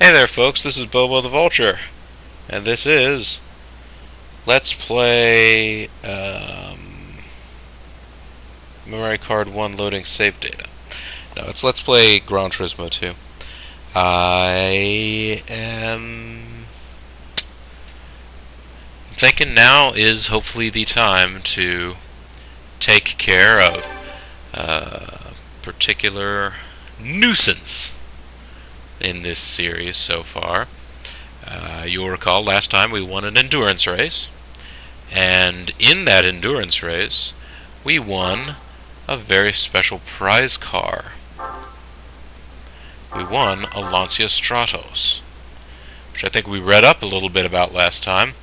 Hey there folks, this is Bobo the Vulture, and this is Let's Play Memory Card 1 Loading Save Data. No, it's Let's Play Gran Turismo 2. I am thinking now is hopefully the time to take care of a particular nuisance in this series so far. You'll recall last time we won an endurance race, and in that endurance race we won a very special prize car. We won a LANCIA Stratos, which I think we read up a little bit about last time.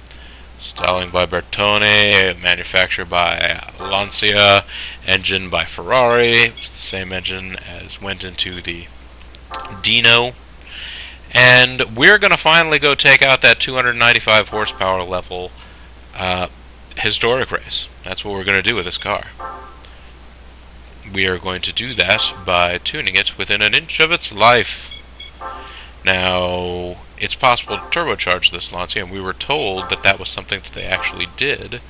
Styling by Bertone, manufactured by LANCIA, engine by Ferrari. It was the same engine as went into the Dino. And we're going to finally go take out that 295 horsepower level historic race. That's what we're going to do with this car. We are going to do that by tuning it within an inch of its life. Now, it's possible to turbocharge this Lancia, and we were told that that was something that they actually did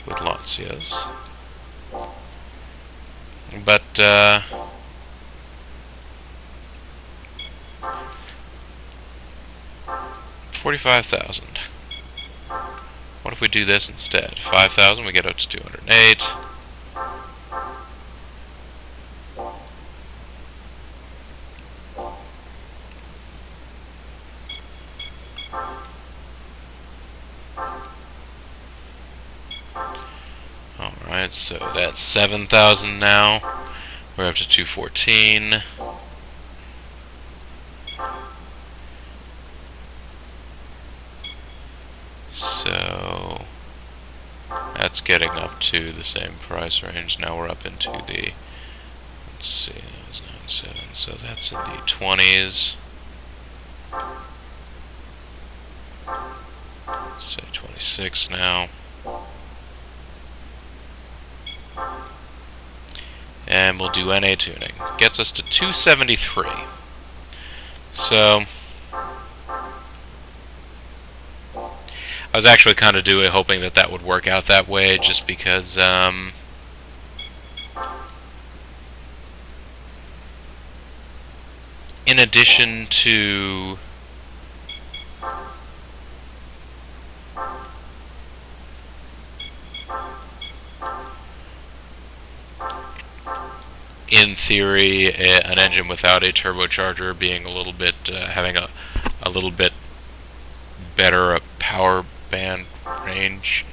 with Lancias. But, 45,000. What if we do this instead? 5,000, we get up to 208. Alright, so that's 7,000 now. We're up to 214. So that's getting up to the same price range. Now we're up into the, let's see, that was 97, so that's in the 20s. Say 26 now. And we'll do NA tuning. Gets us to 273. So I was actually kind of hoping that that would work out that way, just because in addition to in theory an engine without a turbocharger being a little bit having a little bit better power band range.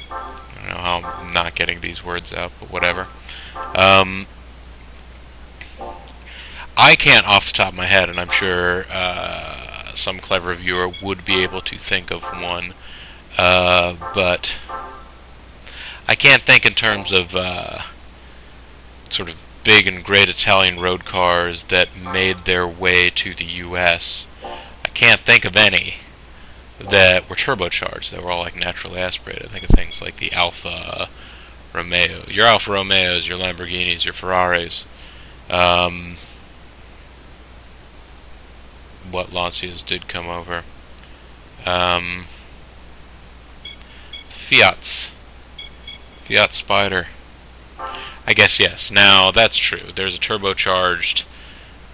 I don't know how I'm not getting these words out, but whatever. I can't off the top of my head, and I'm sure some clever viewer would be able to think of one, but I can't think in terms of sort of big and great Italian road cars that made their way to the US. I can't think of any that were turbocharged. They were all like naturally aspirated. I think of things like the Alfa Romeo, your Alfa Romeos, your Lamborghinis, your Ferraris. What Lancias did come over. Fiat Spider. I guess yes. Now that's true. There's a turbocharged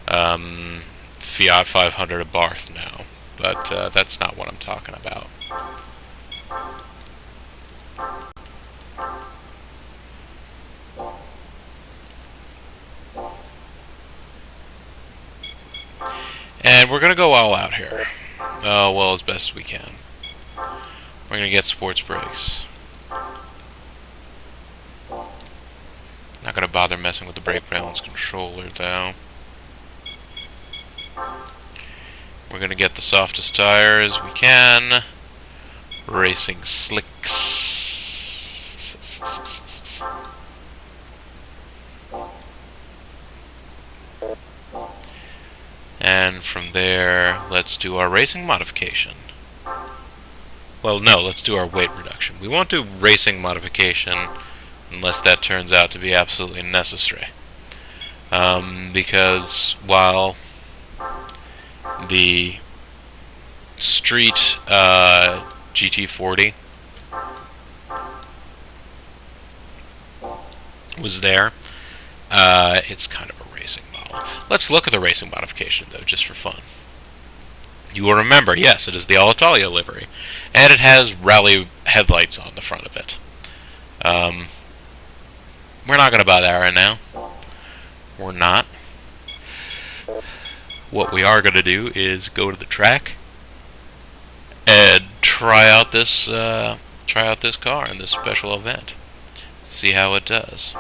Fiat 500 at Barth now. But that's not what I'm talking about. And we're going to go all out here. Well, as best as we can. We're going to get sports brakes. Not going to bother messing with the brake balance controller, though. We're going to get the softest tires we can. Racing slicks. And from there, let's do our racing modification. Well, no, let's do our weight reduction. We won't do racing modification unless that turns out to be absolutely necessary. Because while The street GT40 was there. It's kind of a racing model. Let's look at the racing modification, though, just for fun. You will remember, yes, it is the Alitalia livery, and it has rally headlights on the front of it. We're not going to buy that right now. We're not. What we are going to do is go to the track and try out this car in this special event. See how it does.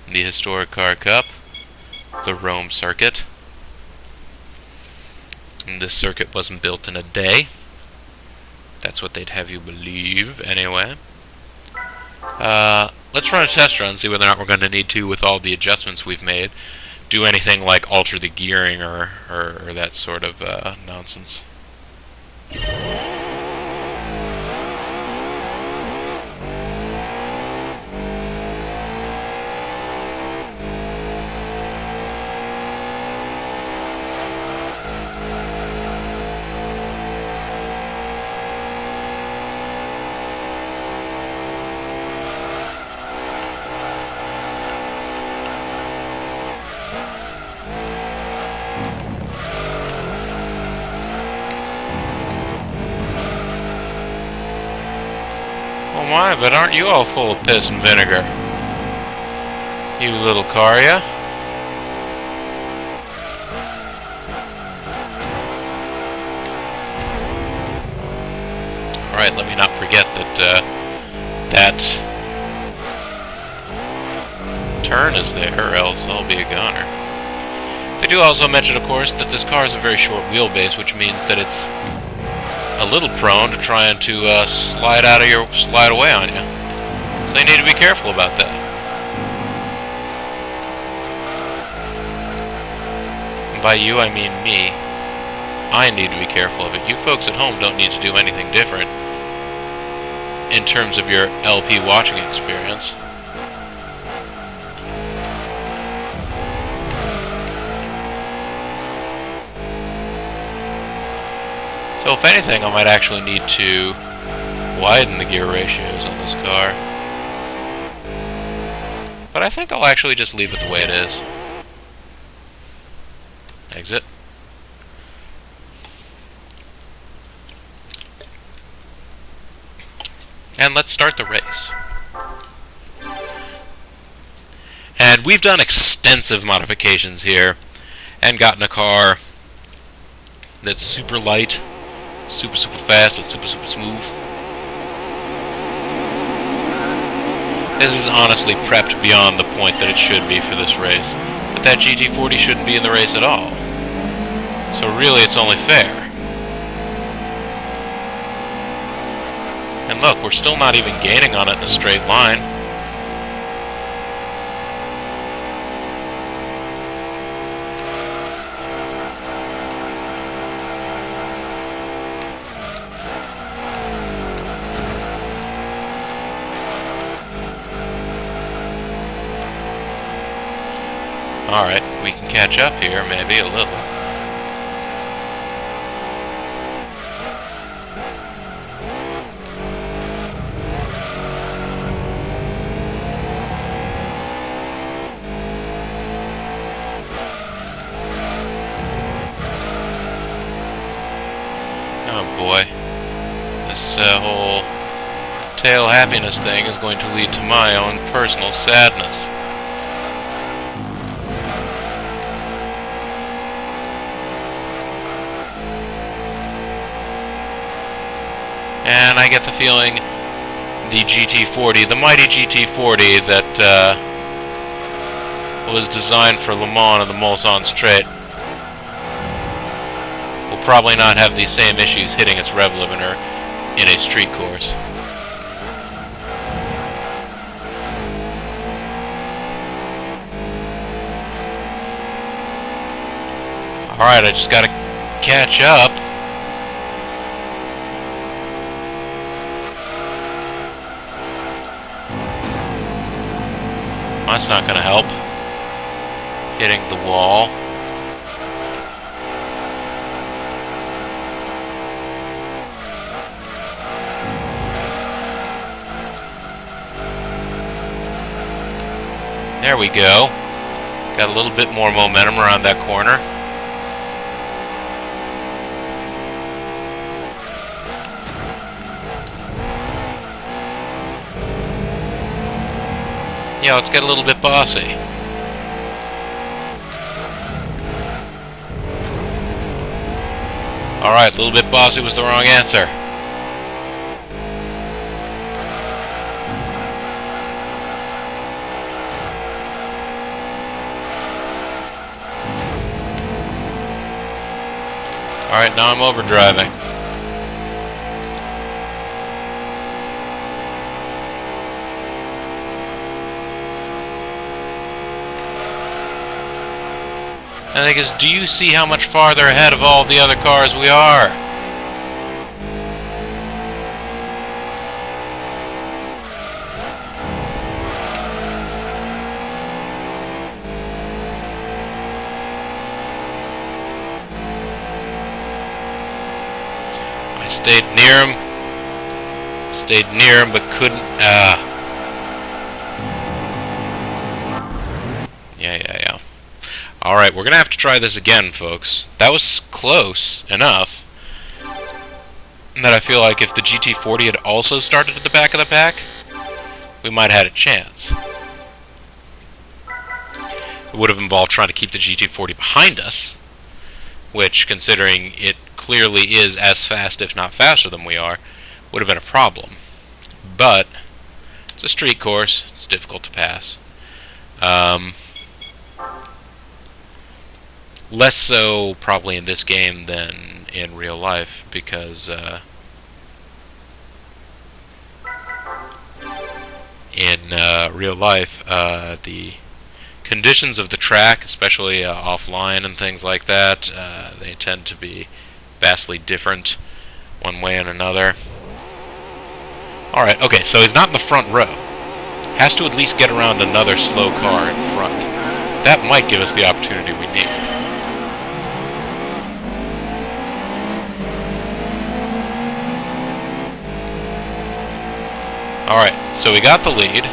The Historic Car Cup, the Rome circuit. And this circuit wasn't built in a day. That's what they'd have you believe, anyway. Let's run a test run, see whether or not we're going to need to, with all the adjustments we've made, do anything like alter the gearing or that sort of nonsense. Oh my, but aren't you all full of piss and vinegar? You little car, ya? Alright, let me not forget that that turn is there, or else I'll be a goner. They do also mention, of course, that this car is a very short wheelbase, which means that it's a little prone to trying to slide away on you. So you need to be careful about that. And by you, I mean me. I need to be careful of it. You folks at home don't need to do anything different in terms of your LP watching experience. So if anything, I might actually need to widen the gear ratios on this car. But I think I'll actually just leave it the way it is. Exit. And let's start the race. And we've done extensive modifications here and gotten a car that's super light, super fast, and super smooth. This is honestly prepped beyond the point that it should be for this race. But that GT40 shouldn't be in the race at all. So really it's only fair. And look, we're still not even gaining on it in a straight line. Alright, we can catch up here, maybe a little. Oh boy. This whole tail happiness thing is going to lead to my own personal sadness. And I get the feeling the GT40, the mighty GT40 that was designed for Le Mans and the Mulsanne Straight, will probably not have the same issues hitting its rev limiter in a street course. Alright, I just gotta catch up. That's not going to help. Hitting the wall. There we go. Got a little bit more momentum around that corner. Yeah, let's get a little bit bossy. Alright, a little bit bossy was the wrong answer. Alright, now I'm overdriving. And the thing is, do you see how much farther ahead of all the other cars we are? I stayed near him, but couldn't, Yeah. Alright, we're gonna have to try this again, folks. That was close enough that I feel like if the GT40 had also started at the back of the pack, we might have had a chance. It would have involved trying to keep the GT40 behind us, which, considering it clearly is as fast, if not faster than we are, would have been a problem. But it's a street course. It's difficult to pass. Less so probably in this game than in real life, because in real life the conditions of the track, especially offline and things like that, they tend to be vastly different one way and another. Alright, okay, so he's not in the front row. Has to at least get around another slow car in front. That might give us the opportunity we need. Alright, so we got the lead.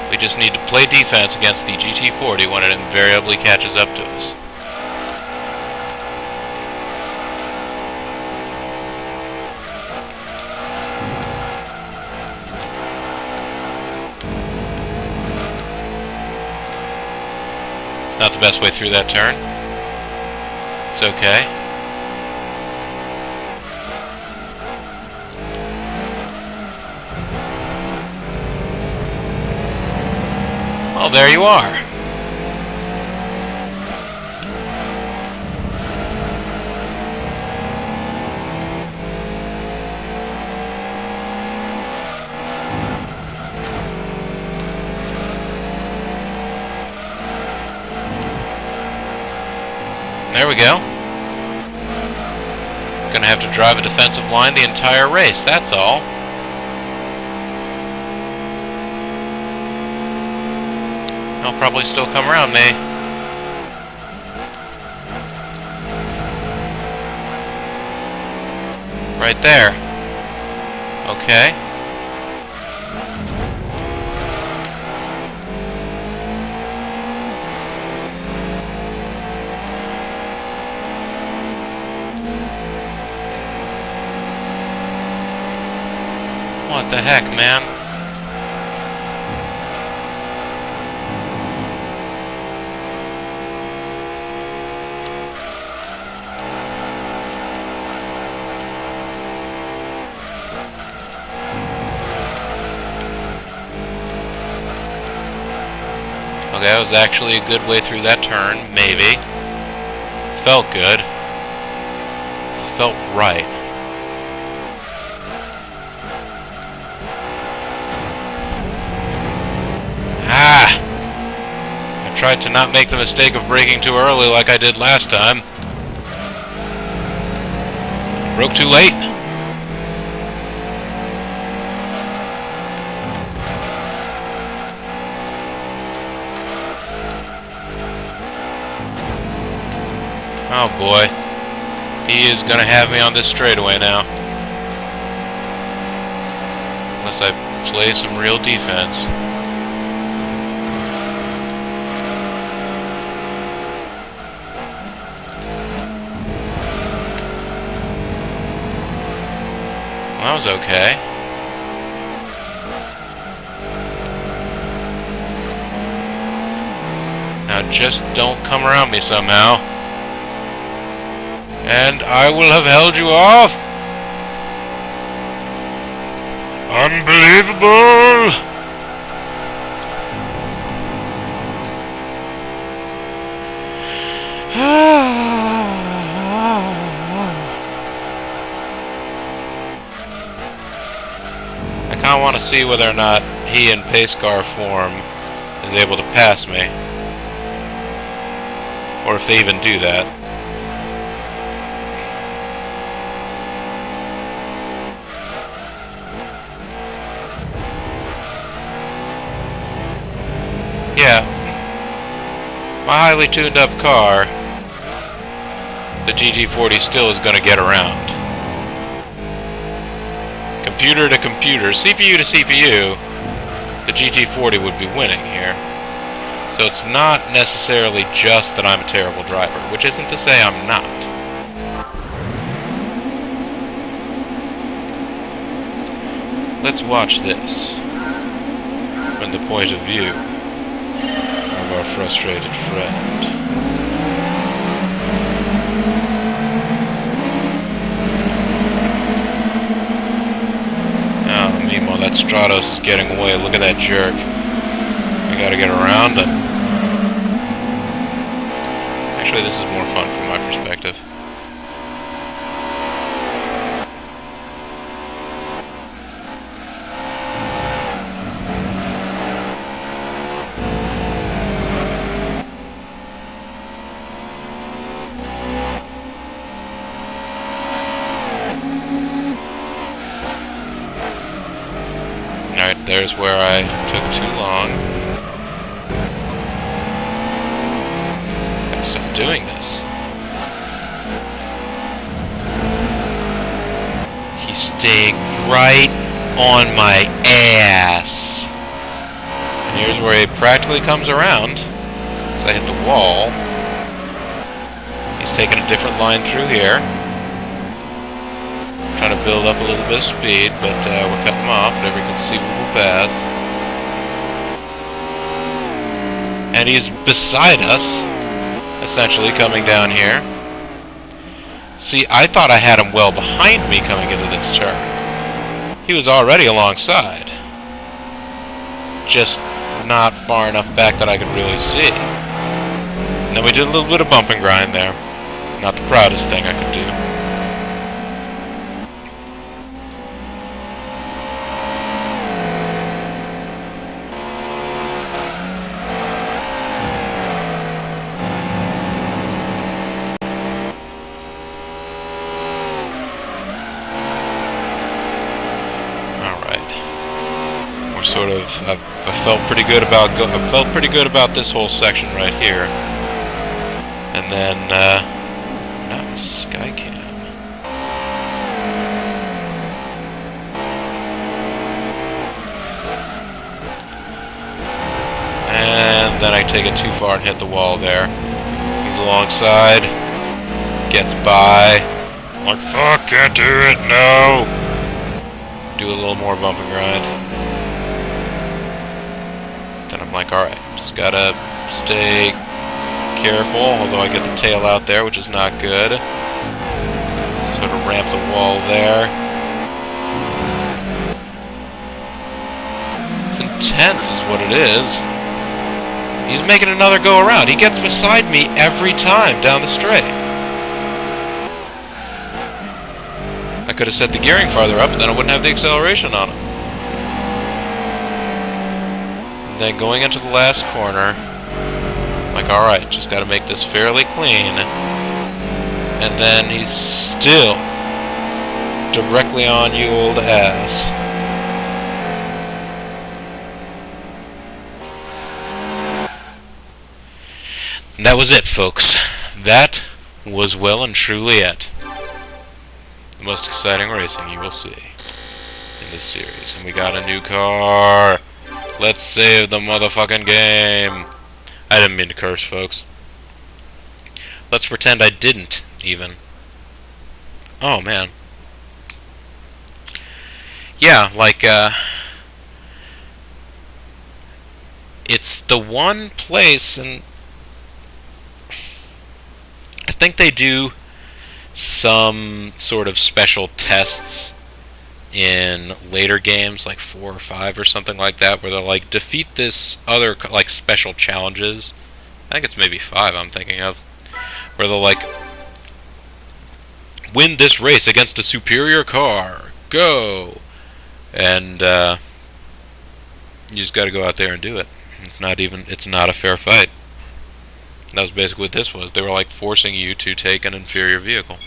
We just need to play defense against the GT40 when it invariably catches up to us. It's not the best way through that turn. It's okay. Well, there you are. There we go. Gonna have to drive a defensive line the entire race, that's all. He'll probably still come around me. Right there. Okay. What the heck, man? Okay, that was actually a good way through that turn, maybe. Felt good. Felt right. Ah! I tried to not make the mistake of braking too early like I did last time. Broke too late. Oh boy, he is going to have me on this straightaway now. Unless I play some real defense. Well, that was okay. Now just don't come around me somehow. And I will have held you off. Unbelievable! I kind of want to see whether or not he in pace car form is able to pass me. Or if they even do that. Yeah. My highly tuned up car, the GT40 still is going to get around. Computer to computer, CPU to CPU, the GT40 would be winning here. So it's not necessarily just that I'm a terrible driver, which isn't to say I'm not. Let's watch this from the point of view of our frustrated friend. Oh, meanwhile, that Stratos is getting away. Look at that jerk. I gotta get around him. Actually, this is more fun from my perspective. Alright, there's where I took too long. Stop doing this. He's staying right on my ass. And here's where he practically comes around. As I hit the wall. He's taking a different line through here. Trying to build up a little bit of speed, but we're cutting him off at every conceivable pass. And he's beside us. Essentially coming down here. See, I thought I had him well behind me coming into this turn. He was already alongside. Just not far enough back that I could really see. And then we did a little bit of bump and grind there. Not the proudest thing I could do. Sort of, I felt pretty good about this whole section right here, and then nice Skycam. And then I take it too far and hit the wall there. He's alongside, gets by. I'm like, fuck, can't do it, no. Do a little more bump and grind. Then I'm like, alright, just gotta stay careful, although I get the tail out there, which is not good. Sort of ramp the wall there. It's intense is what it is. He's making another go around. He gets beside me every time down the straight. I could have set the gearing farther up, and then I wouldn't have the acceleration on him. Then going into the last corner, like, alright, just gotta make this fairly clean. And then he's still directly on you old ass. And that was it, folks. That was well and truly it. The most exciting racing you will see in this series. And we got a new car. Let's save the motherfucking game. I didn't mean to curse, folks. Let's pretend I didn't, even. Oh, man. Yeah, like, it's the one place, and I think they do some sort of special tests in later games, like 4 or 5 or something like that, where they'll like defeat this other like special challenges. I think it's maybe 5 I'm thinking of, where they'll like win this race against a superior car. Go! And you just got to go out there and do it. It's not a fair fight. That was basically what this was. They were like forcing you to take an inferior vehicle.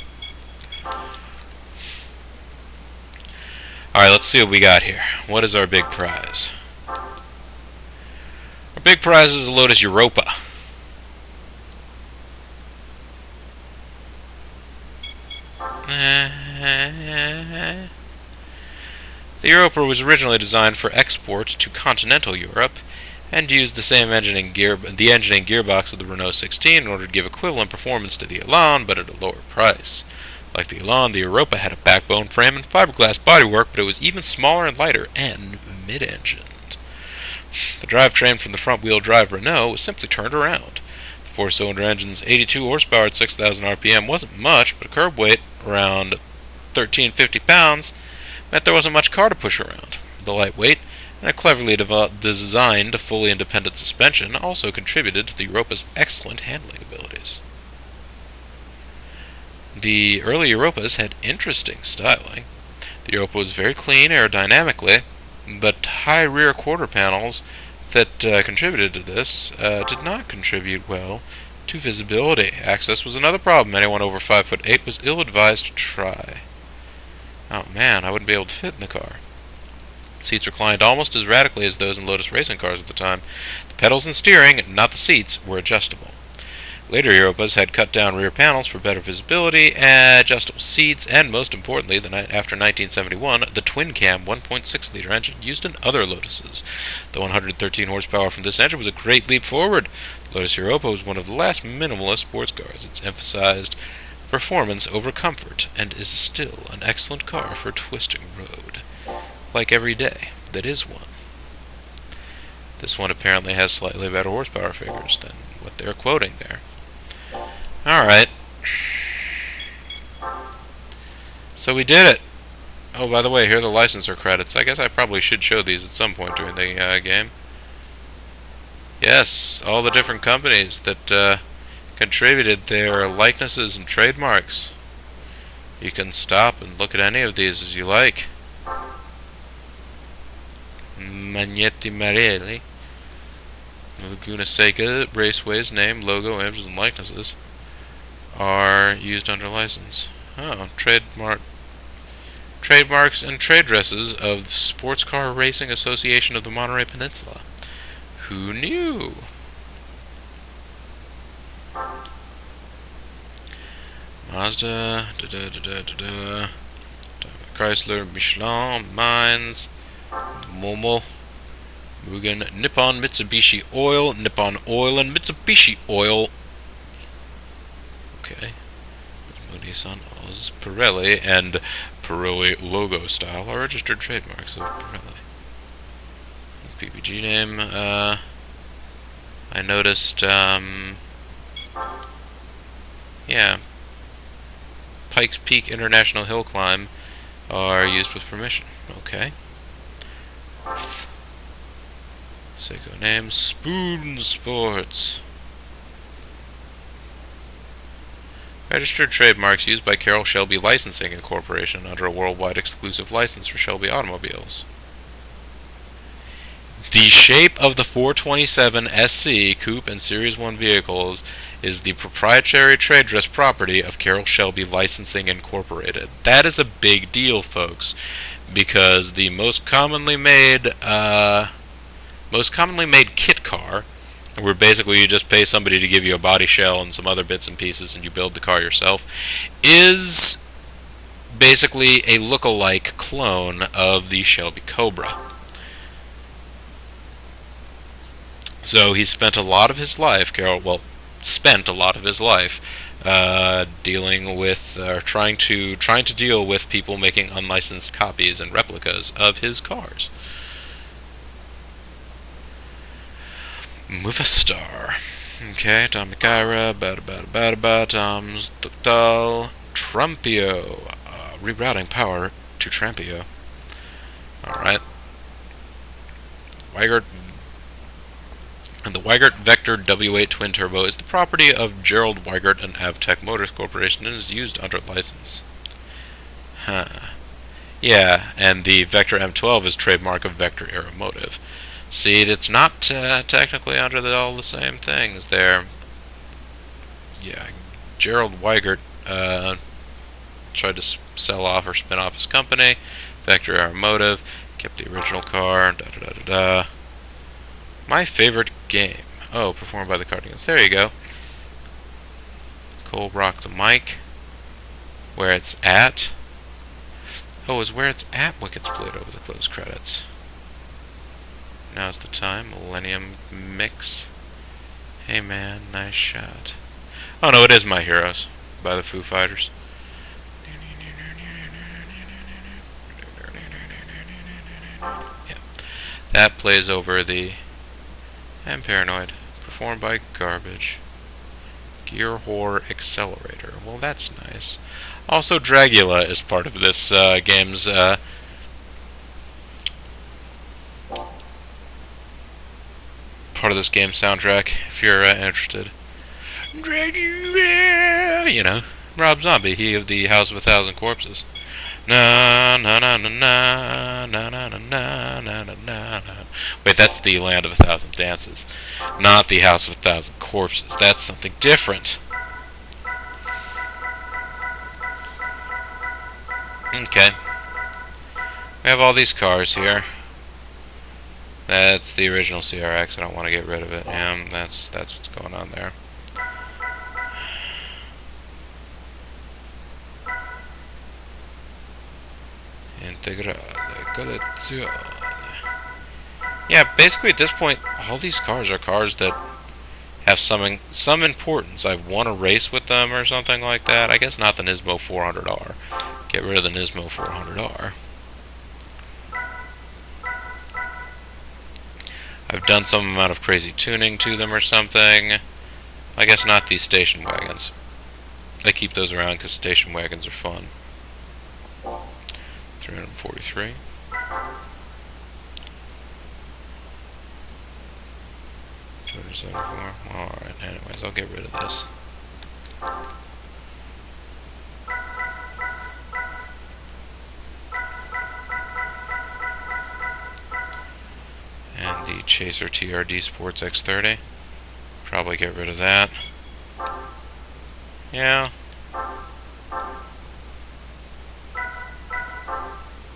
Alright, let's see what we got here. What is our big prize? Our big prize is a Lotus Europa. The Europa was originally designed for export to continental Europe and used the same engine and gearbox of the Renault 16 in order to give equivalent performance to the Elan, but at a lower price. Like the Elan, the Europa had a backbone frame and fiberglass bodywork, but it was even smaller and lighter and mid-engined. The drivetrain from the front-wheel drive Renault was simply turned around. The 4-cylinder engine's 82 horsepower at 6,000 RPM wasn't much, but a curb weight around 1,350 pounds meant there wasn't much car to push around. The lightweight and a cleverly designed fully independent suspension also contributed to the Europa's excellent handling abilities. The early Europas had interesting styling. The Europa was very clean aerodynamically, but high rear quarter panels that contributed to this did not contribute well to visibility. Access was another problem. Anyone over 5'8" was ill-advised to try. Oh man, I wouldn't be able to fit in the car. Seats reclined almost as radically as those in Lotus racing cars at the time. The pedals and steering, not the seats, were adjustable. Later Europas had cut-down rear panels for better visibility, adjustable seats, and most importantly, after 1971, the twin-cam 1.6-liter engine used in other Lotuses. The 113 horsepower from this engine was a great leap forward. The Lotus Europa was one of the last minimalist sports cars. It's emphasized performance over comfort, and is still an excellent car for twisting road. Like every day, that is one. This one apparently has slightly better horsepower figures than what they're quoting there. Alright. So we did it! Oh, by the way, here are the licensor credits. I guess I probably should show these at some point during the game. Yes, all the different companies that contributed their likenesses and trademarks. You can stop and look at any of these as you like. Magnetti Marelli, Laguna Seca, Raceways, name, logo, images, and likenesses are used under license. Oh, trademarks and trade dresses of Sports Car Racing Association of the Monterey Peninsula. Who knew? Mazda, Chrysler, Michelin, Mines, Momo, Mugen, Nippon, Mitsubishi Oil, Nippon Oil, and Mitsubishi Oil. Okay. Nissan, Oz, Pirelli, and Pirelli logo style are registered trademarks of Pirelli. PPG name, I noticed, yeah, Pikes Peak International Hill Climb are used with permission. Okay. Seiko name, Spoon Sports. Registered trademarks used by Carroll Shelby Licensing Incorporation under a worldwide exclusive license for Shelby automobiles. The shape of the 427 SC Coupe and Series 1 vehicles is the proprietary trade dress property of Carroll Shelby Licensing Incorporated. That is a big deal, folks, because the most commonly made kit car, where basically you just pay somebody to give you a body shell and some other bits and pieces and you build the car yourself, is basically a look-alike clone of the Shelby Cobra. So he spent a lot of his life, spent a lot of his life dealing with, trying to deal with people making unlicensed copies and replicas of his cars. Movistar. Okay, Tomikira, Tom's Ductal, Trumpio. Rerouting power to Trampio. Alright. Weigert. And the Weigert Vector W8 Twin Turbo is the property of Gerald Weigert and Avtech Motors Corporation and is used under license. Huh. Yeah, and the Vector M12 is trademark of Vector Aeromotive. See, it's not technically under all the same things there. Yeah, Gerald Weigert tried to sell off or spin off his company. Vector Aeromotive kept the original car. My favorite game. Oh, performed by the Cardigans. There you go. Cole Rock the Mic. Where it's at. Oh, is where it's at what gets played over the closed credits. Now's the time. Millennium Mix. Hey man, nice shot. Oh no, it is My Heroes by the Foo Fighters. Yeah. That plays over the I'm Paranoid. Performed by Garbage. Gear Whore Accelerator. Well, that's nice. Also, Dragula is part of this game's soundtrack. If you're interested. Dragula, you know, Rob Zombie, he of the House of a Thousand Corpses. Na na na na na na na na na na na. Wait, that's the Land of a Thousand Dances, not the House of a Thousand Corpses. That's something different. Okay. We have all these cars here. That's the original CRX. I don't want to get rid of it. Yeah, that's what's going on there. Integrale collezione. Yeah, basically at this point, all these cars are cars that have some importance. I've won a race with them or something like that. I guess not the Nismo 400R. Get rid of the Nismo 400R. I've done some amount of crazy tuning to them or something. I guess not these station wagons. I keep those around because station wagons are fun. 343. Alright, anyways, I'll get rid of this. And the Chaser TRD Sports X30. Probably get rid of that. Yeah.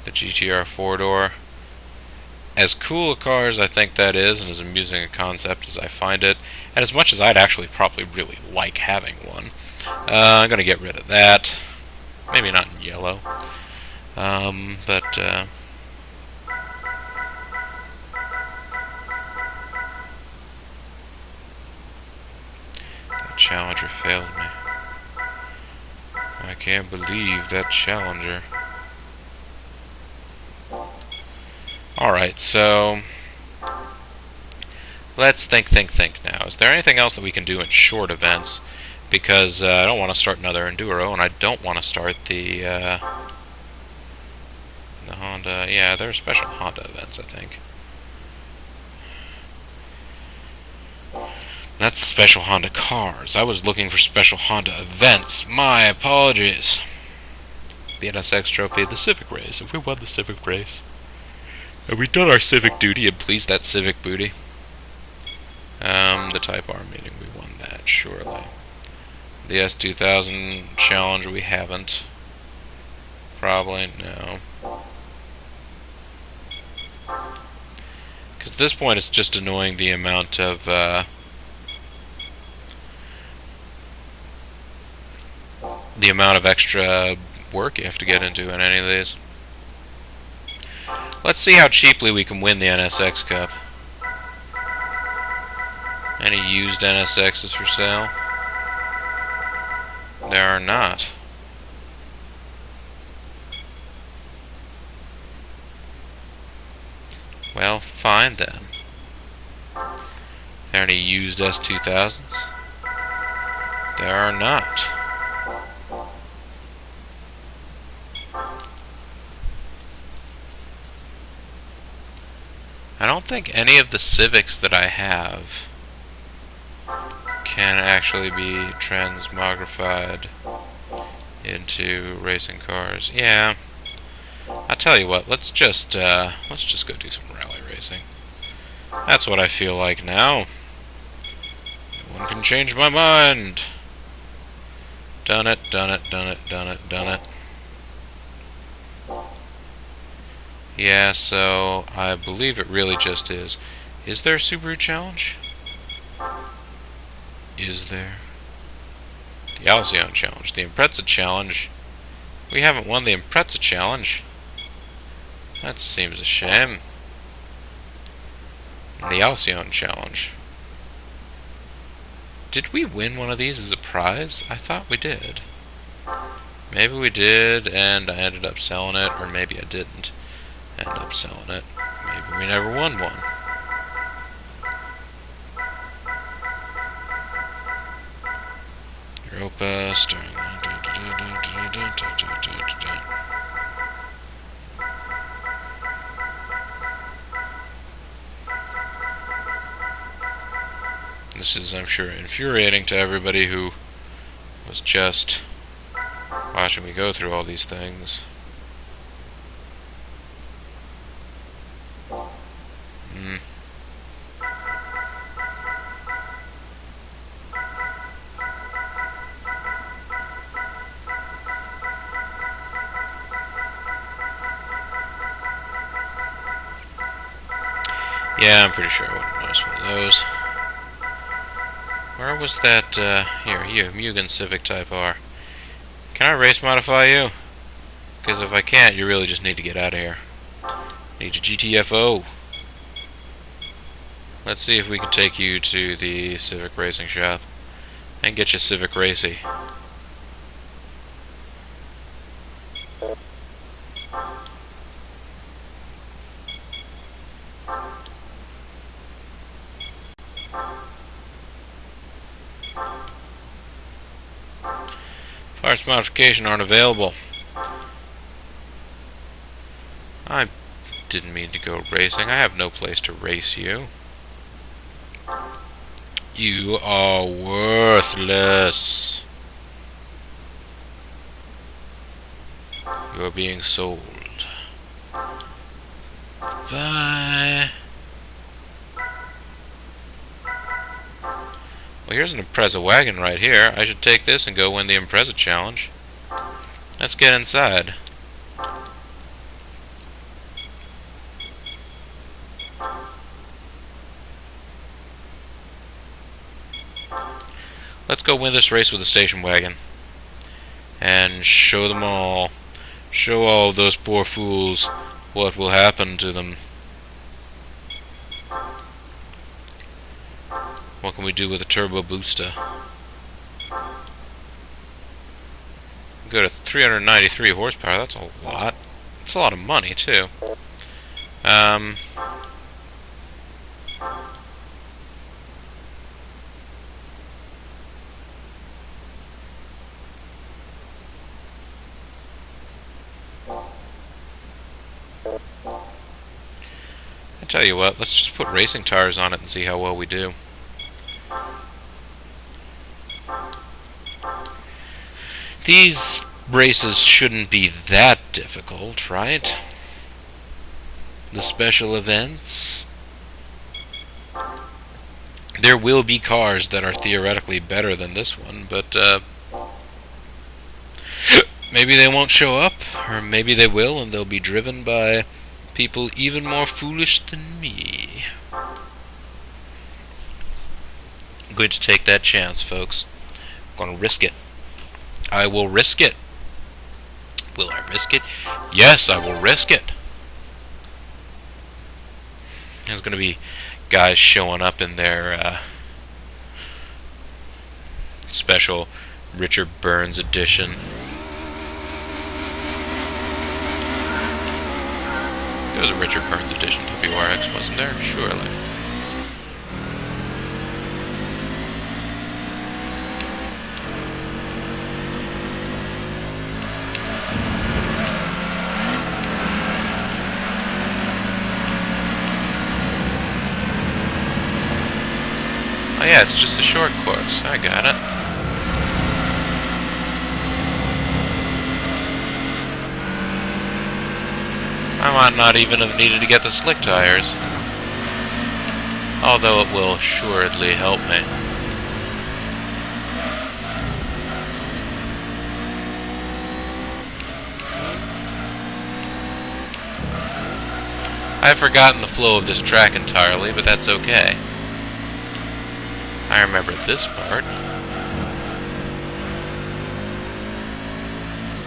The GTR 4-door. As cool a car as I think that is, and as amusing a concept as I find it, and as much as I'd actually probably really like having one, I'm going to get rid of that. Maybe not in yellow. But that Challenger failed me. I can't believe that Challenger. Alright, so let's think now. Is there anything else that we can do in short events? Because I don't want to start another Enduro, and I don't want to start the Honda. Yeah, there are special Honda events, I think. That's special Honda cars. I was looking for special Honda events. My apologies. The NSX trophy, the Civic race. Have we won the Civic race? Have we done our civic duty and pleased that civic booty? The Type R meeting, we won that, surely. The S2000 challenge, we haven't. Probably, no. Because at this point it's just annoying the amount of, extra work you have to get into in any of these. Let's see how cheaply we can win the NSX Cup. Any used NSXs for sale? There are not. Well, fine then. Are there any used S2000s? There are not. I don't think any of the Civics that I have can actually be transmogrified into racing cars. Yeah. I'll tell you what, let's just go do some rally racing. That's what I feel like now. No one can change my mind. Done it, done it, done it, done it, done it. Yeah, so I believe it really just is. Is there a Subaru Challenge? Is there? The ALCYONE Challenge. The IMPREZA Challenge. We haven't won the IMPREZA Challenge. That seems a shame. And the ALCYONE Challenge. Did we win one of these as a prize? I thought we did. Maybe we did, and I ended up selling it, or maybe I didn't end up selling it. Maybe we never won one. Europa, starting. This is, I'm sure, infuriating to everybody who was just watching me go through all these things. Yeah, I'm pretty sure I wouldn't notice one of those. Where was that, here, you, Mugen Civic Type R. Can I race modify you? Because if I can't, you really just need to get out of here. Need your GTFO. Let's see if we can take you to the Civic Racing Shop and get you Civic Racy. Parts modification aren't available. I didn't mean to go racing. I have no place to race you. You are worthless. You are being sold. Bye. Well, here's an IMPREZA wagon right here. I should take this and go win the IMPREZA challenge. Let's get inside. Let's go win this race with a station wagon. And show them all. Show all of those poor fools what will happen to them. What can we do with a turbo booster? Go to 393 horsepower. That's a lot. That's a lot of money too. I tell you what, let's just put racing tires on it and see how well we do. These races shouldn't be that difficult, right? The special events. There will be cars that are theoretically better than this one, but maybe they won't show up, or maybe they will and they'll be driven by people even more foolish than me. I'm going to take that chance, folks. I'm going to risk it. I will risk it. Will I risk it? Yes, I will risk it. There's going to be guys showing up in their special Richard Burns edition. There was a Richard Burns edition WRX, wasn't there? Surely. Oh yeah, it's just a short course. I got it. I might not even have needed to get the slick tires. Although it will assuredly help me. I've forgotten the flow of this track entirely, but that's okay. I remember this part.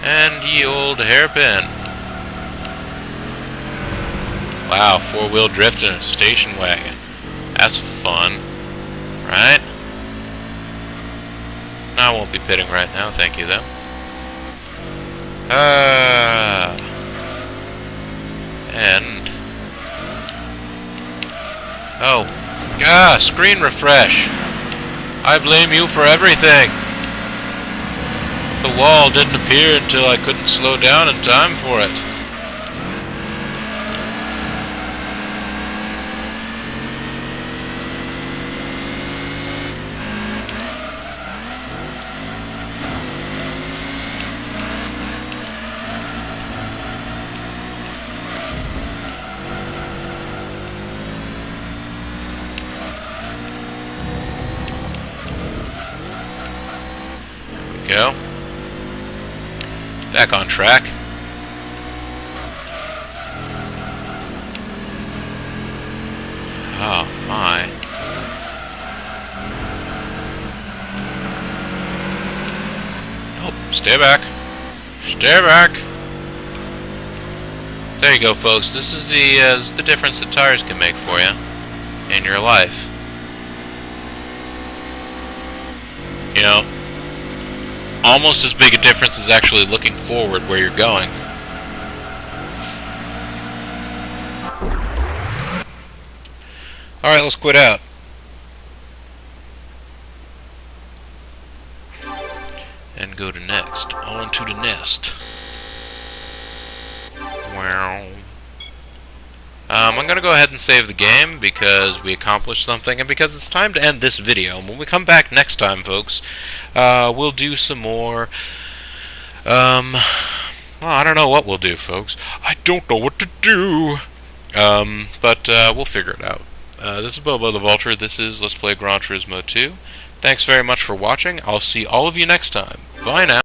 And ye old hairpin. Wow, four-wheel drift in a station wagon. That's fun. Right? No, I won't be pitting right now, thank you, though. And... oh. Screen refresh. I blame you for everything. The wall didn't appear until I couldn't slow down in time for it. Go. Back on track. Oh my. Nope, stay back. Stay back. There you go, folks. This is the difference that tires can make for you in your life. You know, almost as big a difference as actually looking forward where you're going. Alright, let's quit out. And go to next. On to the nest. Wow. I'm going to go ahead and save the game because we accomplished something and because it's time to end this video. And when we come back next time, folks, we'll do some more... well, I don't know what we'll do, folks. I don't know what to do. But we'll figure it out. This is Bobo the Vulture. This is Let's Play Gran Turismo 2. Thanks very much for watching. I'll see all of you next time. Bye now.